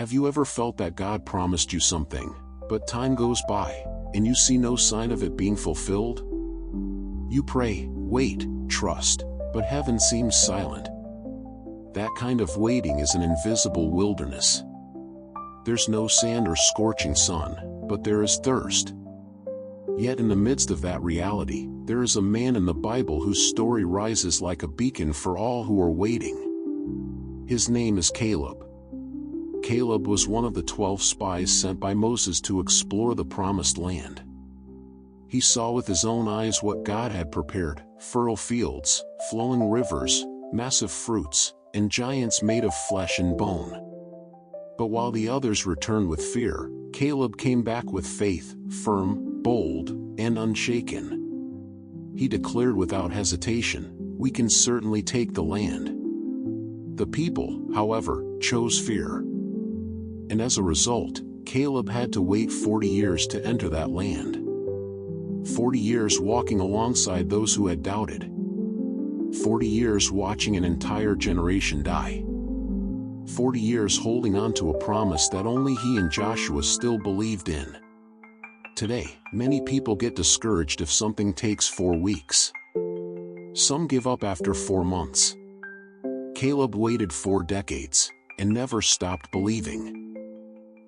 Have you ever felt that God promised you something, but time goes by, and you see no sign of it being fulfilled? You pray, wait, trust, but heaven seems silent. That kind of waiting is an invisible wilderness. There's no sand or scorching sun, but there is thirst. Yet in the midst of that reality, there is a man in the Bible whose story rises like a beacon for all who are waiting. His name is Caleb. Caleb was one of the 12 spies sent by Moses to explore the promised land. He saw with his own eyes what God had prepared: fertile fields, flowing rivers, massive fruits, and giants made of flesh and bone. But while the others returned with fear, Caleb came back with faith, firm, bold, and unshaken. He declared without hesitation, "We can certainly take the land." The people, however, chose fear. And as a result, Caleb had to wait 40 years to enter that land. 40 years walking alongside those who had doubted. 40 years watching an entire generation die. 40 years holding on to a promise that only he and Joshua still believed in. Today, many people get discouraged if something takes 4 weeks. Some give up after 4 months. Caleb waited 4 decades, and never stopped believing.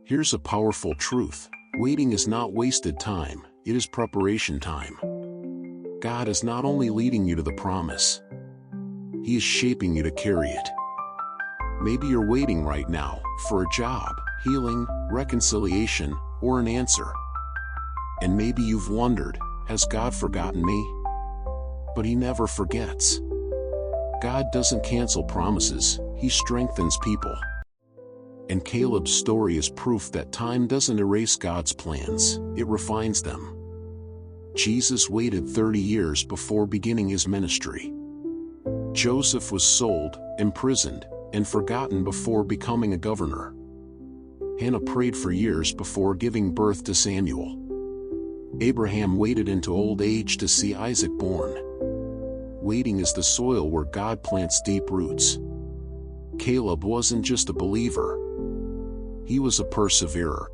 Here's a powerful truth: waiting is not wasted time, it is preparation time. God is not only leading you to the promise, He is shaping you to carry it. Maybe you're waiting right now for a job, healing, reconciliation, or an answer. And maybe you've wondered, has God forgotten me? But He never forgets. God doesn't cancel promises, He strengthens people. And Caleb's story is proof that time doesn't erase God's plans, it refines them. Jesus waited 30 years before beginning His ministry. Joseph was sold, imprisoned, and forgotten before becoming a governor. Hannah prayed for years before giving birth to Samuel. Abraham waited into old age to see Isaac born. Waiting is the soil where God plants deep roots. Caleb wasn't just a believer. He was a perseverer.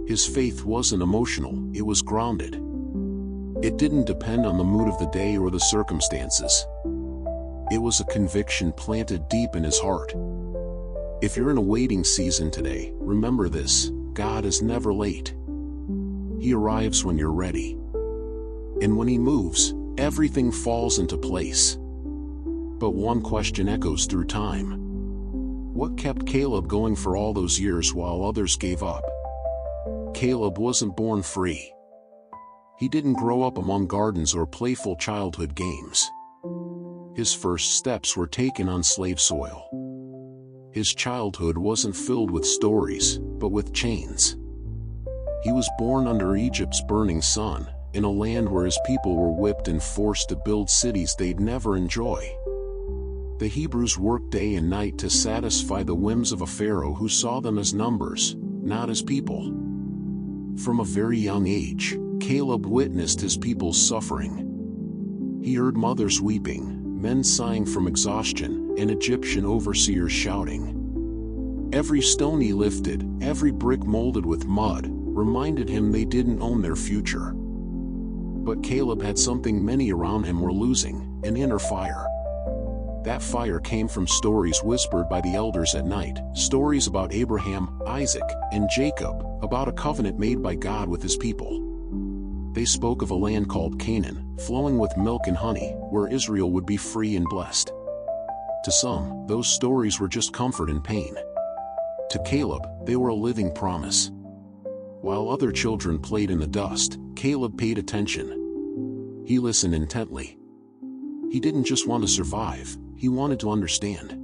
His faith wasn't emotional, it was grounded. It didn't depend on the mood of the day or the circumstances. It was a conviction planted deep in his heart. If you're in a waiting season today, remember this: God is never late. He arrives when you're ready. And when He moves, everything falls into place. But one question echoes through time. What kept Caleb going for all those years while others gave up? Caleb wasn't born free. He didn't grow up among gardens or playful childhood games. His first steps were taken on slave soil. His childhood wasn't filled with stories, but with chains. He was born under Egypt's burning sun, in a land where his people were whipped and forced to build cities they'd never enjoy. The Hebrews worked day and night to satisfy the whims of a Pharaoh who saw them as numbers, not as people. From a very young age, Caleb witnessed his people's suffering. He heard mothers weeping, men sighing from exhaustion, and Egyptian overseers shouting. Every stone he lifted, every brick molded with mud, reminded him they didn't own their future. But Caleb had something many around him were losing: an inner fire. That fire came from stories whispered by the elders at night, stories about Abraham, Isaac, and Jacob, about a covenant made by God with His people. They spoke of a land called Canaan, flowing with milk and honey, where Israel would be free and blessed. To some, those stories were just comfort and pain. To Caleb, they were a living promise. While other children played in the dust, Caleb paid attention. He listened intently. He didn't just want to survive, he wanted to understand.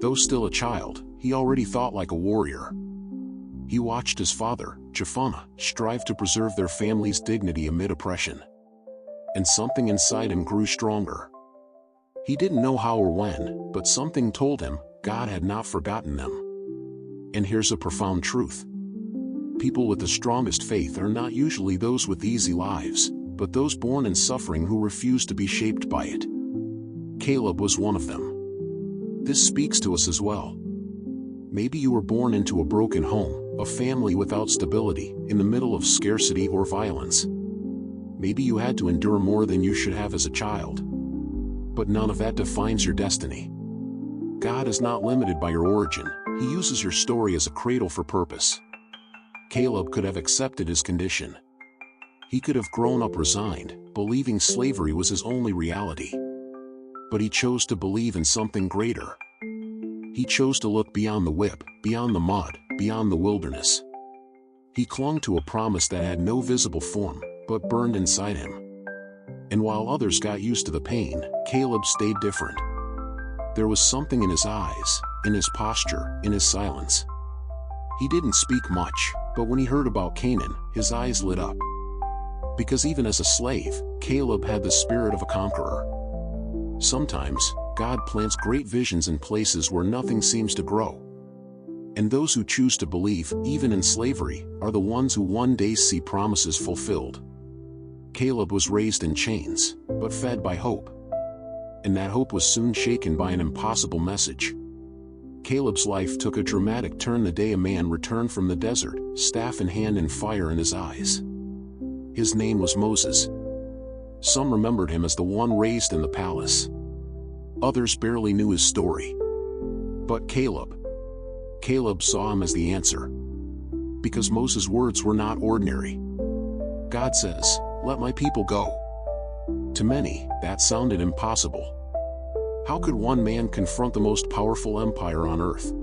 Though still a child, he already thought like a warrior. He watched his father, Jephthah, strive to preserve their family's dignity amid oppression. And something inside him grew stronger. He didn't know how or when, but something told him God had not forgotten them. And here's a profound truth. People with the strongest faith are not usually those with easy lives, but those born in suffering who refuse to be shaped by it. Caleb was one of them. This speaks to us as well. Maybe you were born into a broken home, a family without stability, in the middle of scarcity or violence. Maybe you had to endure more than you should have as a child. But none of that defines your destiny. God is not limited by your origin. He uses your story as a cradle for purpose. Caleb could have accepted his condition. He could have grown up resigned, believing slavery was his only reality. But he chose to believe in something greater. He chose to look beyond the whip, beyond the mud, beyond the wilderness. He clung to a promise that had no visible form, but burned inside him. And while others got used to the pain, Caleb stayed different. There was something in his eyes, in his posture, in his silence. He didn't speak much, but when he heard about Canaan, his eyes lit up. Because even as a slave, Caleb had the spirit of a conqueror. Sometimes, God plants great visions in places where nothing seems to grow. And those who choose to believe, even in slavery, are the ones who one day see promises fulfilled. Caleb was raised in chains, but fed by hope. And that hope was soon shaken by an impossible message. Caleb's life took a dramatic turn the day a man returned from the desert, staff in hand and fire in his eyes. His name was Moses. Some remembered him as the one raised in the palace. Others barely knew his story. But Caleb saw him as the answer. Because Moses' words were not ordinary. God says, "Let my people go." To many, that sounded impossible. How could one man confront the most powerful empire on earth?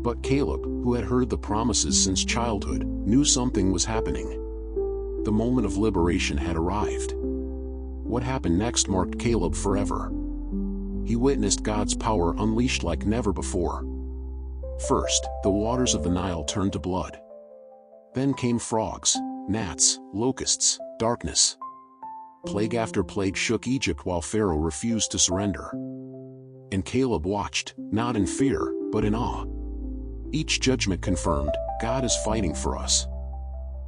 But Caleb, who had heard the promises since childhood, knew something was happening. The moment of liberation had arrived. What happened next marked Caleb forever. He witnessed God's power unleashed like never before. First, the waters of the Nile turned to blood. Then came frogs, gnats, locusts, darkness. Plague after plague shook Egypt while Pharaoh refused to surrender. And Caleb watched, not in fear, but in awe. Each judgment confirmed, God is fighting for us.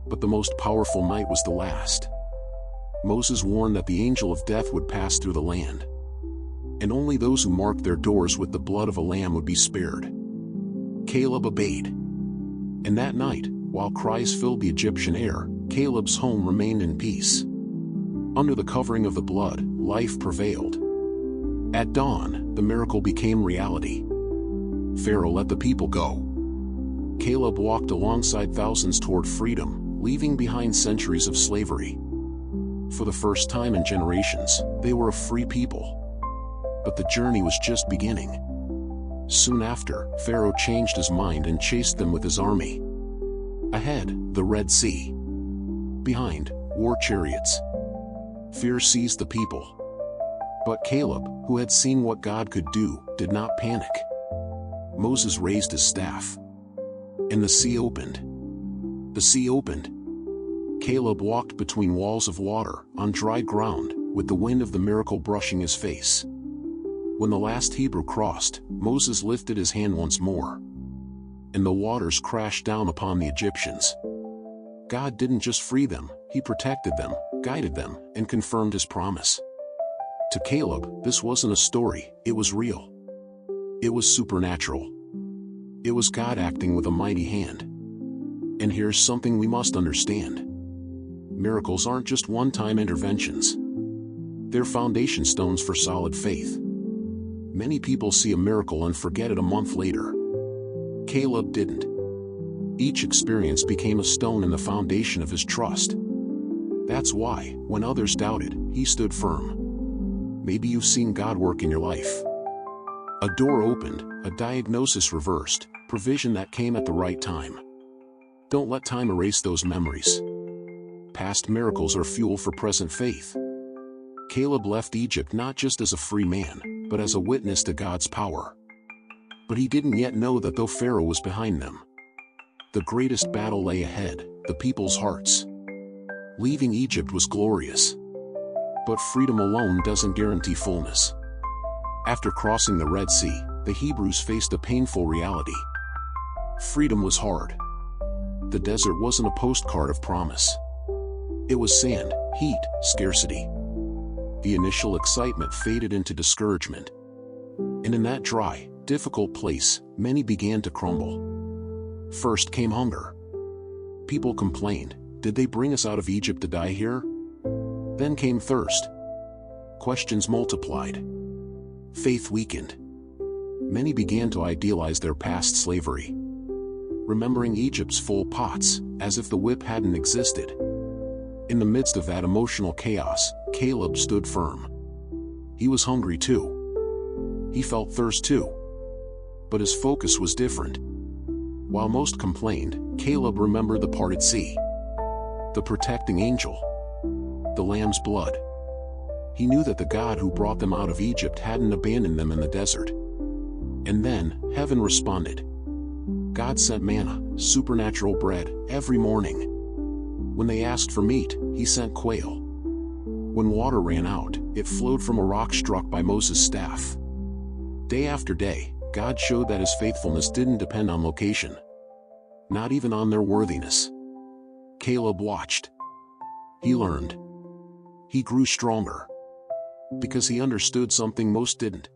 But the most powerful night was the last. Moses warned that the angel of death would pass through the land. And only those who marked their doors with the blood of a lamb would be spared. Caleb obeyed. And that night, while cries filled the Egyptian air, Caleb's home remained in peace. Under the covering of the blood, life prevailed. At dawn, the miracle became reality. Pharaoh let the people go. Caleb walked alongside thousands toward freedom, leaving behind centuries of slavery. For the first time in generations, they were a free people. But the journey was just beginning. Soon after, Pharaoh changed his mind and chased them with his army. Ahead, the Red Sea. Behind, war chariots. Fear seized the people. But Caleb, who had seen what God could do, did not panic. Moses raised his staff. And the sea opened. The sea opened. Caleb walked between walls of water, on dry ground, with the wind of the miracle brushing his face. When the last Hebrew crossed, Moses lifted his hand once more. And the waters crashed down upon the Egyptians. God didn't just free them, He protected them, guided them, and confirmed His promise. To Caleb, this wasn't a story, it was real. It was supernatural. It was God acting with a mighty hand. And here's something we must understand. Miracles aren't just one-time interventions. They're foundation stones for solid faith. Many people see a miracle and forget it a month later. Caleb didn't. Each experience became a stone in the foundation of his trust. That's why, when others doubted, he stood firm. Maybe you've seen God work in your life. A door opened, a diagnosis reversed, provision that came at the right time. Don't let time erase those memories. Past miracles are fuel for present faith. Caleb left Egypt not just as a free man, but as a witness to God's power. But he didn't yet know that though Pharaoh was behind them, the greatest battle lay ahead, the people's hearts. Leaving Egypt was glorious. But freedom alone doesn't guarantee fullness. After crossing the Red Sea, the Hebrews faced a painful reality. Freedom was hard. The desert wasn't a postcard of promise. It was sand, heat, scarcity. The initial excitement faded into discouragement. And in that dry, difficult place, many began to crumble. First came hunger. People complained, "Did they bring us out of Egypt to die here?" Then came thirst. Questions multiplied. Faith weakened. Many began to idealize their past slavery, remembering Egypt's full pots, as if the whip hadn't existed. In the midst of that emotional chaos, Caleb stood firm. He was hungry too. He felt thirst too. But his focus was different. While most complained, Caleb remembered the parted sea, the protecting angel, the lamb's blood. He knew that the God who brought them out of Egypt hadn't abandoned them in the desert. And then, heaven responded. God sent manna, supernatural bread, every morning. When they asked for meat, he sent quail. When water ran out, it flowed from a rock struck by Moses' staff. Day after day, God showed that his faithfulness didn't depend on location, not even on their worthiness. Caleb watched. He learned. He grew stronger. Because he understood something most didn't.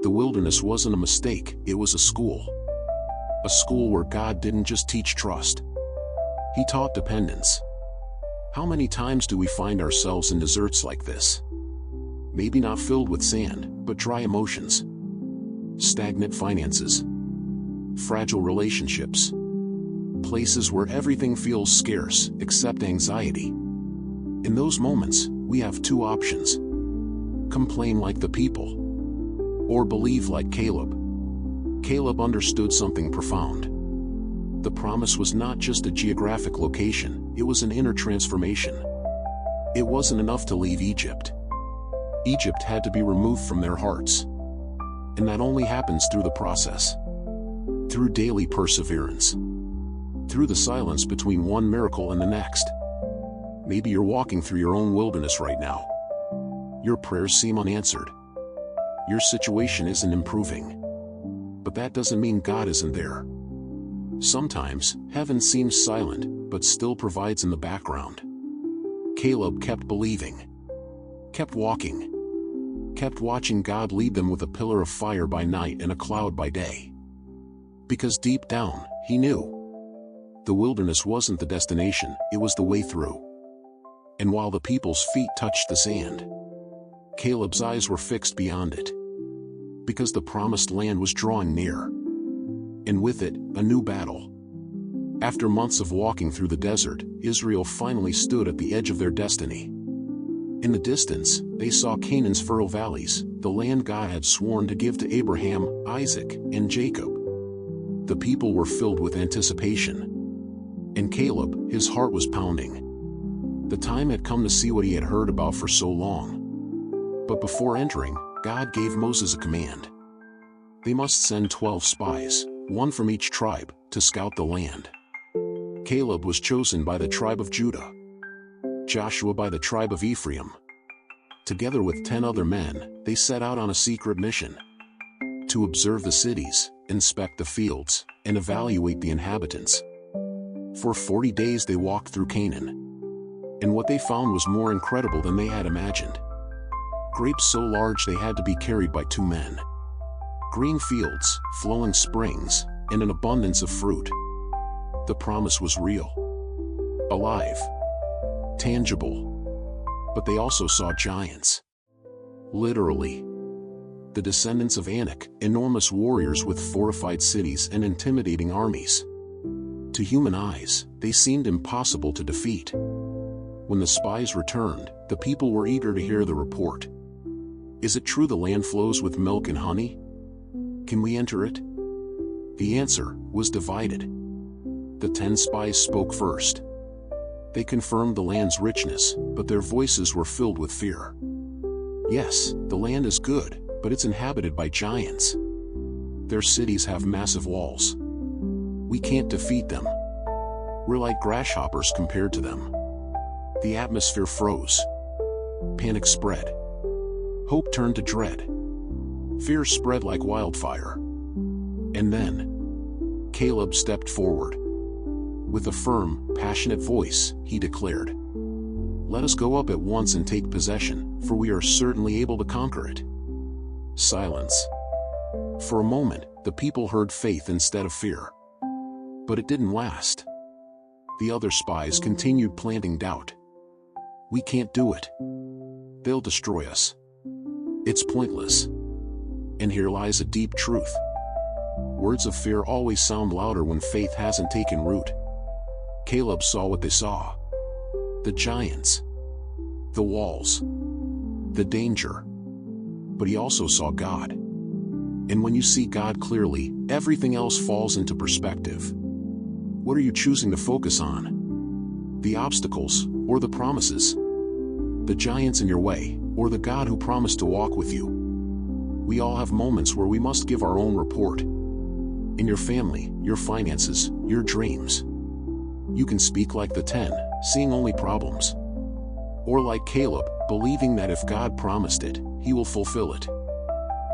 The wilderness wasn't a mistake, it was a school. A school where God didn't just teach trust. He taught dependence. How many times do we find ourselves in deserts like this? Maybe not filled with sand, but dry emotions. Stagnant finances. Fragile relationships. Places where everything feels scarce, except anxiety. In those moments, we have two options. Complain like the people, or believe like Caleb. Caleb understood something profound. The promise was not just a geographic location, it was an inner transformation. It wasn't enough to leave Egypt. Egypt had to be removed from their hearts. And that only happens through the process. Through daily perseverance. Through the silence between one miracle and the next. Maybe you're walking through your own wilderness right now. Your prayers seem unanswered. Your situation isn't improving. But that doesn't mean God isn't there. Sometimes, heaven seems silent, but still provides in the background. Caleb kept believing. Kept walking. Kept watching God lead them with a pillar of fire by night and a cloud by day. Because deep down, he knew. The wilderness wasn't the destination, it was the way through. And while the people's feet touched the sand, Caleb's eyes were fixed beyond it. Because the promised land was drawing near. And with it, a new battle. After months of walking through the desert, Israel finally stood at the edge of their destiny. In the distance, they saw Canaan's fertile valleys, the land God had sworn to give to Abraham, Isaac, and Jacob. The people were filled with anticipation. And Caleb, his heart was pounding. The time had come to see what he had heard about for so long. But before entering, God gave Moses a command. They must send 12 spies, one from each tribe, to scout the land. Caleb was chosen by the tribe of Judah. Joshua by the tribe of Ephraim. Together with 10 other men, they set out on a secret mission. To observe the cities, inspect the fields, and evaluate the inhabitants. For 40 days they walked through Canaan. And what they found was more incredible than they had imagined. Grapes so large they had to be carried by 2 men. Green fields, flowing springs, and an abundance of fruit. The promise was real. Alive. Tangible. But they also saw giants. Literally. The descendants of Anak, enormous warriors with fortified cities and intimidating armies. To human eyes, they seemed impossible to defeat. When the spies returned, the people were eager to hear the report. Is it true the land flows with milk and honey? Can we enter it? The answer was divided. The 10 spies spoke first. They confirmed the land's richness, but their voices were filled with fear. Yes, the land is good, but it's inhabited by giants. Their cities have massive walls. We can't defeat them. We're like grasshoppers compared to them. The atmosphere froze. Panic spread. Hope turned to dread. Fear spread like wildfire. And then, Caleb stepped forward. With a firm, passionate voice, he declared, "Let us go up at once and take possession, for we are certainly able to conquer it." Silence. For a moment, the people heard faith instead of fear. But it didn't last. The other spies continued planting doubt. We can't do it. They'll destroy us. It's pointless. And here lies a deep truth. Words of fear always sound louder when faith hasn't taken root. Caleb saw what they saw. The giants. The walls. The danger. But he also saw God. And when you see God clearly, everything else falls into perspective. What are you choosing to focus on? The obstacles, or the promises? The giants in your way, or the God who promised to walk with you? We all have moments where we must give our own report. In your family, your finances, your dreams. You can speak like the 10, seeing only problems. Or like Caleb, believing that if God promised it, he will fulfill it.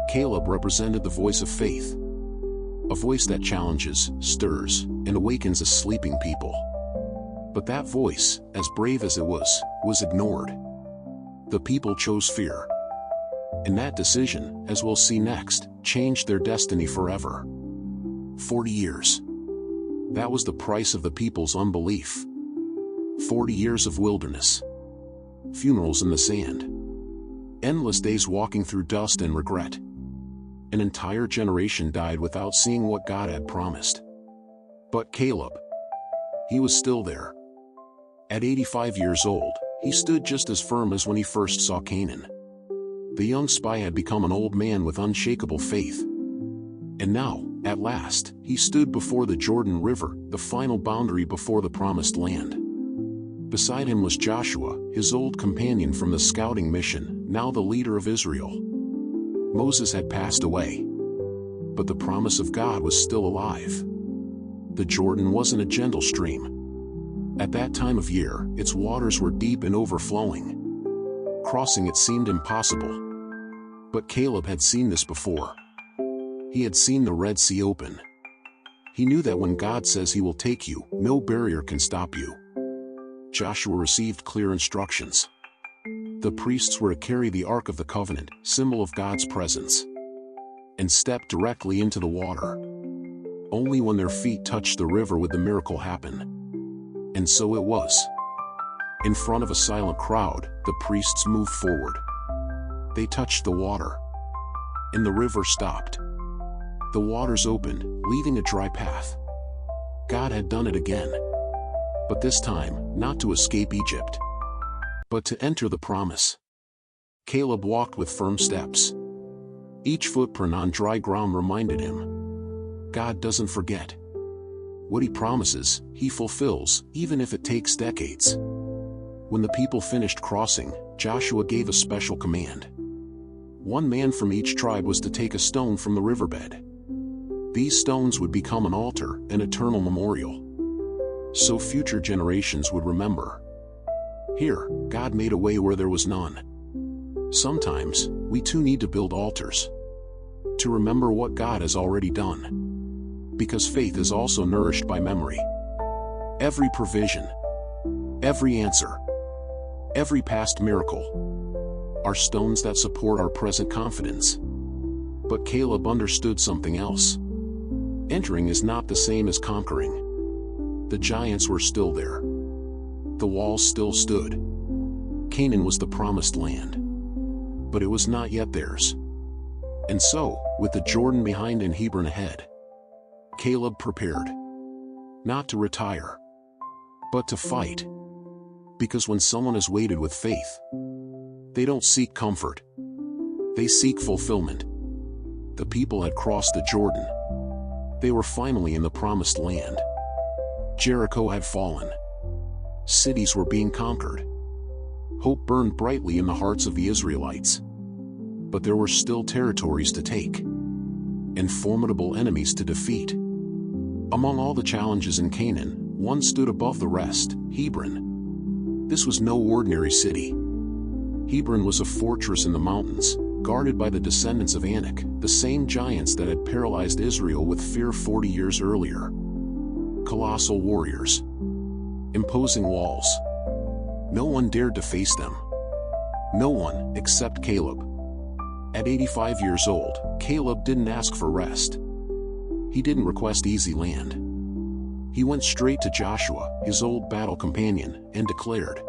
Caleb represented the voice of faith. A voice that challenges, stirs, and awakens a sleeping people. But that voice, as brave as it was ignored. The people chose fear. And that decision, as we'll see next, changed their destiny forever. 40 years. That was the price of the people's unbelief. 40 years of wilderness. Funerals in the sand. Endless days walking through dust and regret. An entire generation died without seeing what God had promised. But Caleb, he was still there. At 85 years old, he stood just as firm as when he first saw Canaan. The young spy had become an old man with unshakable faith. And now, at last, he stood before the Jordan River, the final boundary before the promised land. Beside him was Joshua, his old companion from the scouting mission, now the leader of Israel. Moses had passed away. But the promise of God was still alive. The Jordan wasn't a gentle stream. At that time of year, its waters were deep and overflowing. Crossing it seemed impossible. But Caleb had seen this before. He had seen the Red Sea open. He knew that when God says he will take you, no barrier can stop you. Joshua received clear instructions. The priests were to carry the Ark of the Covenant, symbol of God's presence, and step directly into the water. Only when their feet touched the river would the miracle happen. And so it was. In front of a silent crowd, the priests moved forward. They touched the water. And the river stopped. The waters opened, leaving a dry path. God had done it again. But this time, not to escape Egypt, but to enter the promise. Caleb walked with firm steps. Each footprint on dry ground reminded him. God doesn't forget. What he promises, he fulfills, even if it takes decades. When the people finished crossing, Joshua gave a special command. One man from each tribe was to take a stone from the riverbed. These stones would become an altar, an eternal memorial. So future generations would remember. Here, God made a way where there was none. Sometimes, we too need to build altars. To remember what God has already done. Because faith is also nourished by memory. Every provision, every answer, every past miracle, are stones that support our present confidence. But Caleb understood something else. Entering is not the same as conquering. The giants were still there. The walls still stood. Canaan was the promised land. But it was not yet theirs. And so, with the Jordan behind and Hebron ahead, Caleb prepared. Not to retire, but to fight. Because when someone has waited with faith, they don't seek comfort. They seek fulfillment. The people had crossed the Jordan. They were finally in the promised land. Jericho had fallen. Cities were being conquered. Hope burned brightly in the hearts of the Israelites. But there were still territories to take, and formidable enemies to defeat. Among all the challenges in Canaan, one stood above the rest, Hebron. This was no ordinary city. Hebron was a fortress in the mountains, guarded by the descendants of Anak, the same giants that had paralyzed Israel with fear 40 years earlier. Colossal warriors. Imposing walls. No one dared to face them. No one, except Caleb. At 85 years old, Caleb didn't ask for rest. He didn't request easy land. He went straight to Joshua, his old battle companion, and declared,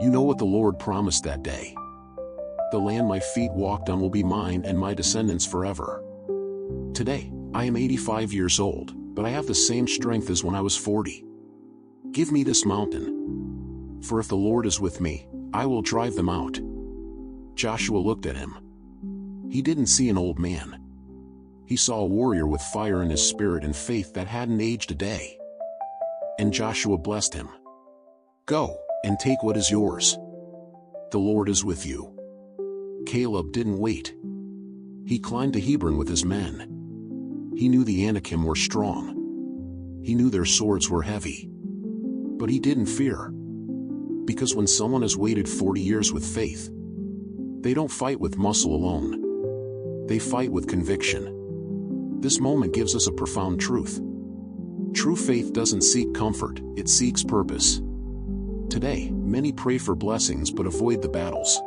"You know what the Lord promised that day. The land my feet walked on will be mine and my descendants forever. Today, I am 85 years old, but I have the same strength as when I was 40. Give me this mountain. For if the Lord is with me, I will drive them out." Joshua looked at him. He didn't see an old man. He saw a warrior with fire in his spirit and faith that hadn't aged a day. And Joshua blessed him. "Go, and take what is yours. The Lord is with you." Caleb didn't wait. He climbed to Hebron with his men. He knew the Anakim were strong. He knew their swords were heavy. But he didn't fear. Because when someone has waited 40 years with faith, they don't fight with muscle alone. They fight with conviction. This moment gives us a profound truth. True faith doesn't seek comfort, it seeks purpose. Today, many pray for blessings but avoid the battles.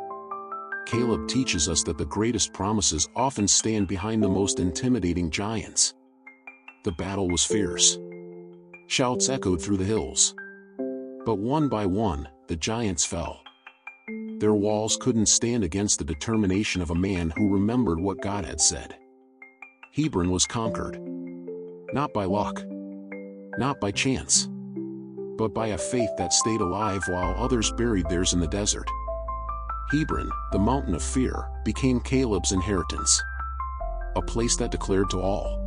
Caleb teaches us that the greatest promises often stand behind the most intimidating giants. The battle was fierce. Shouts echoed through the hills. But one by one, the giants fell. Their walls couldn't stand against the determination of a man who remembered what God had said. Hebron was conquered. Not by luck. Not by chance. But by a faith that stayed alive while others buried theirs in the desert. Hebron, the mountain of fear, became Caleb's inheritance. A place that declared to all,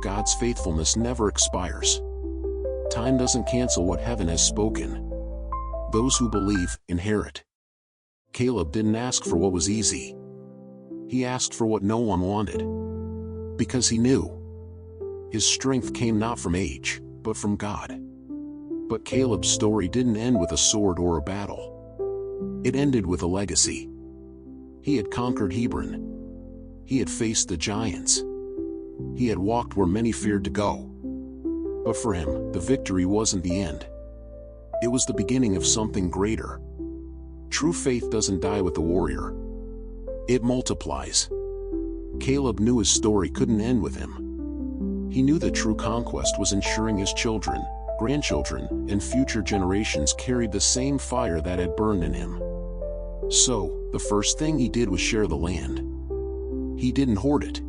God's faithfulness never expires. Time doesn't cancel what heaven has spoken. Those who believe, inherit. Caleb didn't ask for what was easy. He asked for what no one wanted. Because he knew. His strength came not from age, but from God. But Caleb's story didn't end with a sword or a battle. It ended with a legacy. He had conquered Hebron. He had faced the giants. He had walked where many feared to go. But for him, the victory wasn't the end. It was the beginning of something greater. True faith doesn't die with the warrior. It multiplies. Caleb knew his story couldn't end with him. He knew that true conquest was ensuring his children, grandchildren, and future generations carried the same fire that had burned in him. So, the first thing he did was share the land. He didn't hoard it.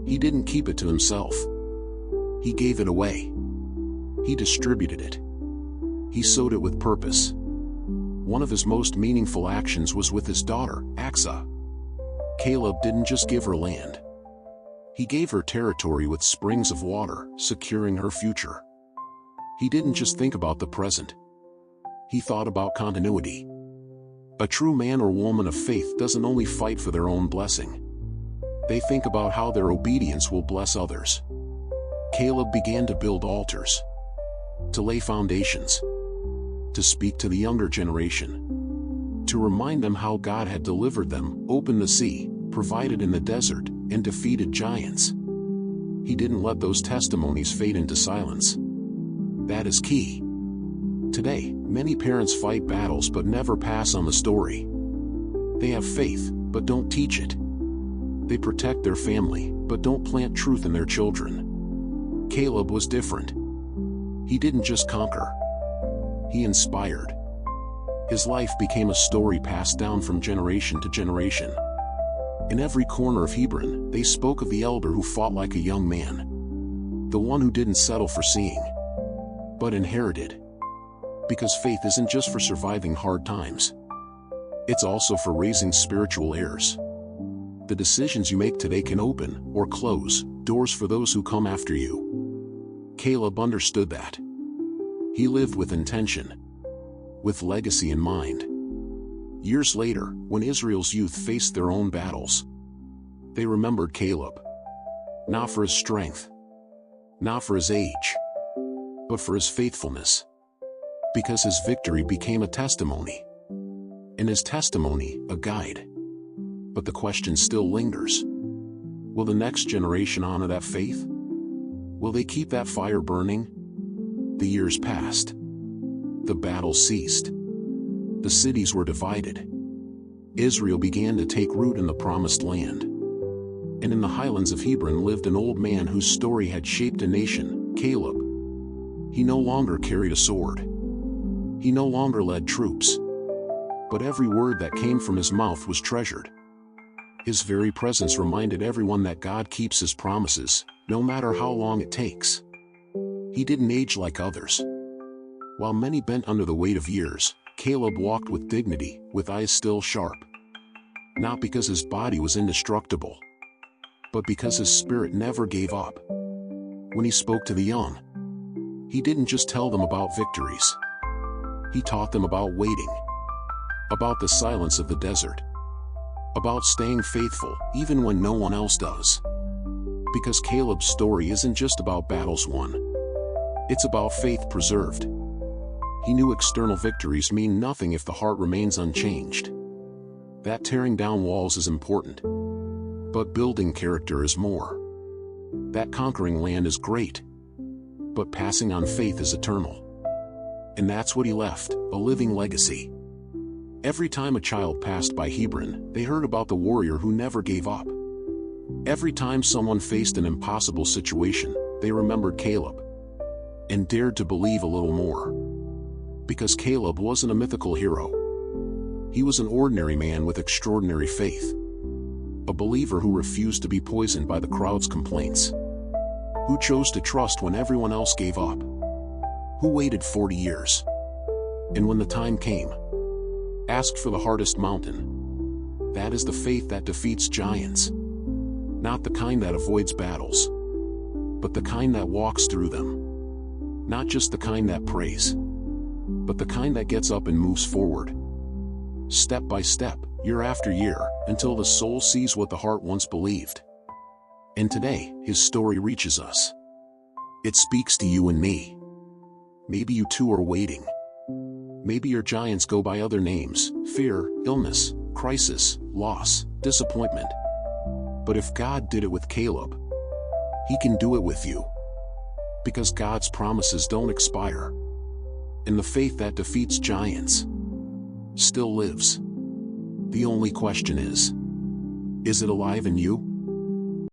He didn't keep it to himself. He gave it away. He distributed it. He sowed it with purpose. One of his most meaningful actions was with his daughter, Aksa. Caleb didn't just give her land. He gave her territory with springs of water, securing her future. He didn't just think about the present. He thought about continuity. A true man or woman of faith doesn't only fight for their own blessing. They think about how their obedience will bless others. Caleb began to build altars, to lay foundations, to speak to the younger generation, to remind them how God had delivered them, opened the sea, provided in the desert, and defeated giants. He didn't let those testimonies fade into silence. That is key. Today, many parents fight battles but never pass on the story. They have faith, but don't teach it. They protect their family, but don't plant truth in their children. Caleb was different. He didn't just conquer. He inspired. His life became a story passed down from generation to generation. In every corner of Hebron, they spoke of the elder who fought like a young man. The one who didn't settle for seeing, but inherited. Because faith isn't just for surviving hard times. It's also for raising spiritual heirs. The decisions you make today can open, or close, doors for those who come after you. Caleb understood that. He lived with intention, with legacy in mind. Years later, when Israel's youth faced their own battles, they remembered Caleb. Not for his strength, not for his age, but for his faithfulness. Because his victory became a testimony, and his testimony, a guide. But the question still lingers. Will the next generation honor that faith? Will they keep that fire burning? The years passed. The battles ceased. The cities were divided. Israel began to take root in the promised land. And in the highlands of Hebron lived an old man whose story had shaped a nation, Caleb. He no longer carried a sword. He no longer led troops. But every word that came from his mouth was treasured. His very presence reminded everyone that God keeps his promises, no matter how long it takes. He didn't age like others. While many bent under the weight of years, Caleb walked with dignity, with eyes still sharp. Not because his body was indestructible, but because his spirit never gave up. When he spoke to the young, he didn't just tell them about victories. He taught them about waiting, about the silence of the desert, about staying faithful even when no one else does. Because Caleb's story isn't just about battles won. It's about faith preserved. He knew external victories mean nothing if the heart remains unchanged. That tearing down walls is important, but building character is more. That conquering land is great, but passing on faith is eternal. And that's what he left, a living legacy. Every time a child passed by Hebron, they heard about the warrior who never gave up. Every time someone faced an impossible situation, they remembered Caleb and dared to believe a little more. Because Caleb wasn't a mythical hero. He was an ordinary man with extraordinary faith. A believer who refused to be poisoned by the crowd's complaints. Who chose to trust when everyone else gave up. Who waited 40 years. And when the time came, asked for the hardest mountain. That is the faith that defeats giants. Not the kind that avoids battles, but the kind that walks through them. Not just the kind that prays, but the kind that gets up and moves forward. Step by step, year after year, until the soul sees what the heart once believed. And today, his story reaches us. It speaks to you and me. Maybe you too are waiting. Maybe your giants go by other names: fear, illness, crisis, loss, disappointment. But if God did it with Caleb, he can do it with you. Because God's promises don't expire. And the faith that defeats giants still lives. The only question is it alive in you?